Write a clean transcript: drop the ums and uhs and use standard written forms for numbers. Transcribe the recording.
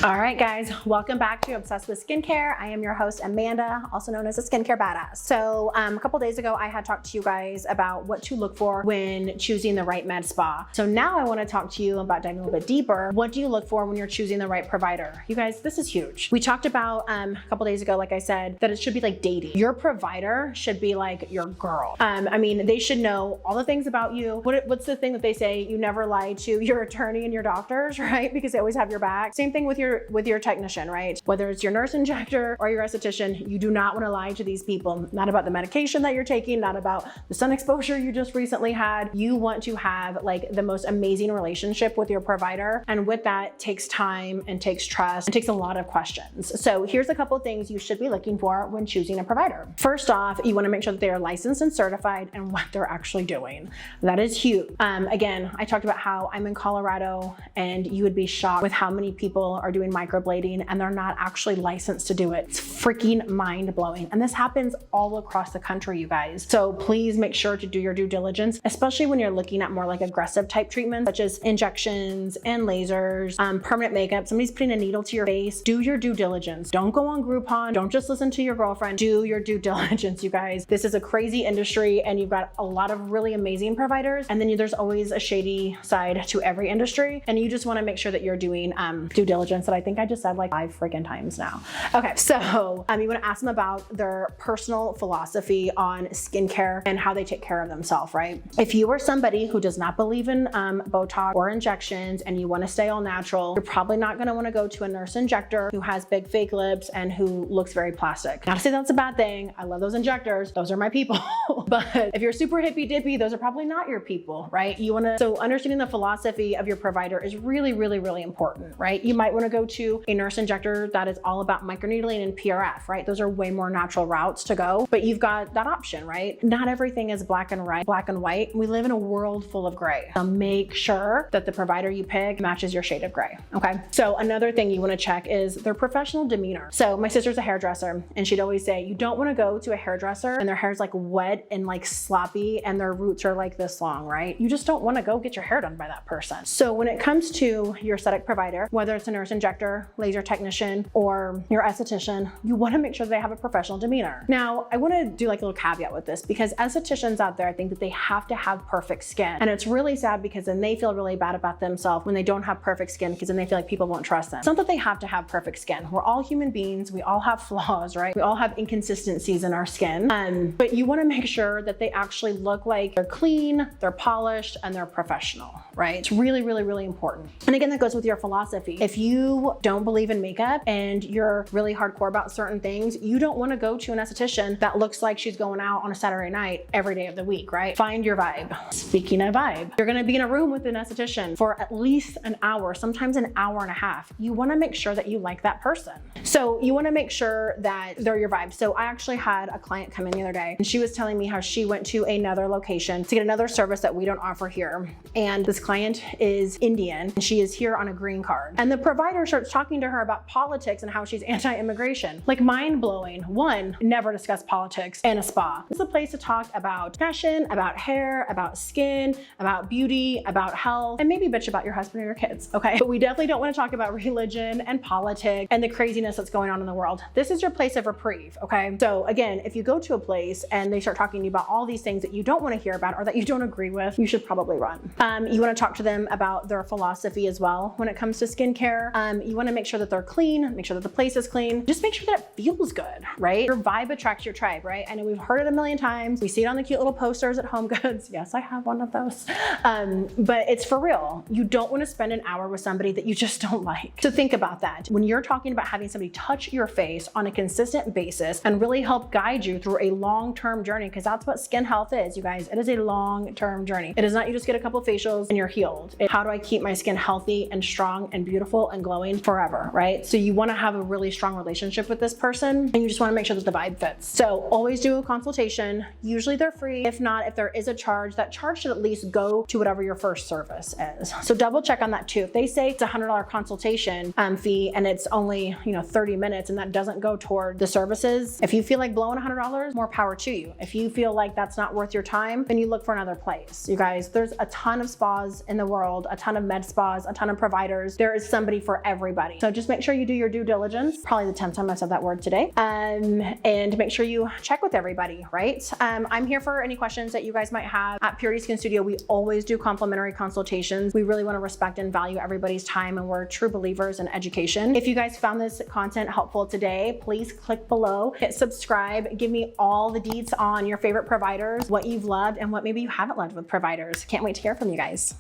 All right, guys, welcome back to Obsessed with Skincare. I am your host, Amanda, also known as the Skincare Badass. So a couple days ago, I had talked to you guys about what to look for when choosing the right med spa. So now I want to talk to you about diving a little bit deeper. What do you look for when you're choosing the right provider? You guys, this is huge. We talked about a couple days ago, like I said, that it should be like dating. Your provider should be like your girl. I mean, they should know all the things about you. What's the thing that they say? You never lie to your attorney and your doctors, right? Because they always have your back. Same thing with your technician, right? Whether it's your nurse injector or your esthetician, you do not want to lie to these people. Not about the medication that you're taking, not about the sun exposure you just recently had. You want to have like the most amazing relationship with your provider. And with that takes time and takes trust and takes a lot of questions. So here's a couple of things you should be looking for when choosing a provider. First off, you want to make sure that they are licensed and certified and what they're actually doing. That is huge. Again, I talked about how I'm in Colorado and you would be shocked with how many people are doing microblading and they're not actually licensed to do it. It's freaking mind blowing. And this happens all across the country, you guys. So please make sure to do your due diligence, especially when you're looking at more like aggressive type treatments, such as injections and lasers, permanent makeup. Somebody's putting a needle to your face. Do your due diligence. Don't go on Groupon. Don't just listen to your girlfriend. Do your due diligence, you guys. This is a crazy industry and you've got a lot of really amazing providers. And then there's always a shady side to every industry. And you just want to make sure that you're doing due diligence that I think I just said like 5 freaking times now. Okay, so you want to ask them about their personal philosophy on skincare and how they take care of themselves, right? If you are somebody who does not believe in Botox or injections and you want to stay all natural, you're probably not going to want to go to a nurse injector who has big fake lips and who looks very plastic. Not to say that's a bad thing. I love those injectors. Those are my people. But if you're super hippy dippy, those are probably not your people, right? So understanding the philosophy of your provider is really, really, really important, right? You might want to go to a nurse injector that is all about microneedling and PRF, right? Those are way more natural routes to go, but you've got that option, right? Not everything is black and white. We live in a world full of gray. So make sure that the provider you pick matches your shade of gray, okay? So another thing you want to check is their professional demeanor. So my sister's a hairdresser and she'd always say, you don't want to go to a hairdresser and their hair's like wet and like sloppy and their roots are like this long, right? You just don't want to go get your hair done by that person. So when it comes to your aesthetic provider, whether it's a nurse injector, laser technician, or your esthetician, you want to make sure they have a professional demeanor. Now, I want to do like a little caveat with this because estheticians out there, I think that they have to have perfect skin. And it's really sad because then they feel really bad about themselves when they don't have perfect skin because then they feel like people won't trust them. It's not that they have to have perfect skin. We're all human beings. We all have flaws, right? We all have inconsistencies in our skin. But you want to make sure that they actually look like they're clean, they're polished, and they're professional, right? It's really, really, really important. And again, that goes with your philosophy. If you don't believe in makeup and you're really hardcore about certain things, you don't want to go to an esthetician that looks like she's going out on a Saturday night every day of the week, right? Find your vibe. Speaking of vibe, you're going to be in a room with an esthetician for at least an hour, sometimes an hour and a half. You want to make sure that you like that person. So you want to make sure that they're your vibe. So I actually had a client come in the other day and she was telling me how she went to another location to get another service that we don't offer here. And this client is Indian and she is here on a green card. And the provider starts talking to her about politics and how she's anti-immigration. Like mind blowing. One, never discuss politics in a spa. It's a place to talk about fashion, about hair, about skin, about beauty, about health, and maybe bitch about your husband or your kids, okay? But we definitely don't want to talk about religion and politics and the craziness that's going on in the world. This is your place of reprieve, okay? So again, if you go to a place and they start talking to you about all these things that you don't want to hear about or that you don't agree with, you should probably run. You want to talk to them about their philosophy as well when it comes to skincare. You want to make sure that they're clean, make sure that the place is clean. Just make sure that it feels good, right? Your vibe attracts your tribe, right? I know we've heard it a million times. We see it on the cute little posters at Home Goods. Yes, I have one of those. But it's for real. You don't want to spend an hour with somebody that you just don't like. So think about that. When you're talking about having somebody touch your face on a consistent basis and really help guide you through a long-term journey, because that's what skin health is, you guys. It is a long-term journey. It is not you just get a couple facials and you're healed. How do I keep my skin healthy and strong and beautiful and glowing forever, right? So you want to have a really strong relationship with this person and you just want to make sure that the vibe fits. So always do a consultation. Usually they're free. If not, if there is a charge, that charge should at least go to whatever your first service is. So double check on that too. If they say it's a $100 consultation fee and it's only 30 minutes and that doesn't go toward the services, if you feel like blowing $100, more power to you. If you feel like that's not worth your time, then you look for another place. You guys, there's a ton of spas in the world, a ton of med spas, a ton of providers. There is somebody for everybody. So just make sure you do your due diligence. Probably the 10th time I said that word today. And make sure you check with everybody, right? I'm here for any questions that you guys might have. At Purity Skin Studio, we always do complimentary consultations. We really want to respect and value everybody's time, and we're true believers in education. If you guys found this content helpful today, please click below, hit subscribe, give me all the deets on your favorite providers, what you've loved and what maybe you haven't loved with providers. Can't wait to hear from you guys.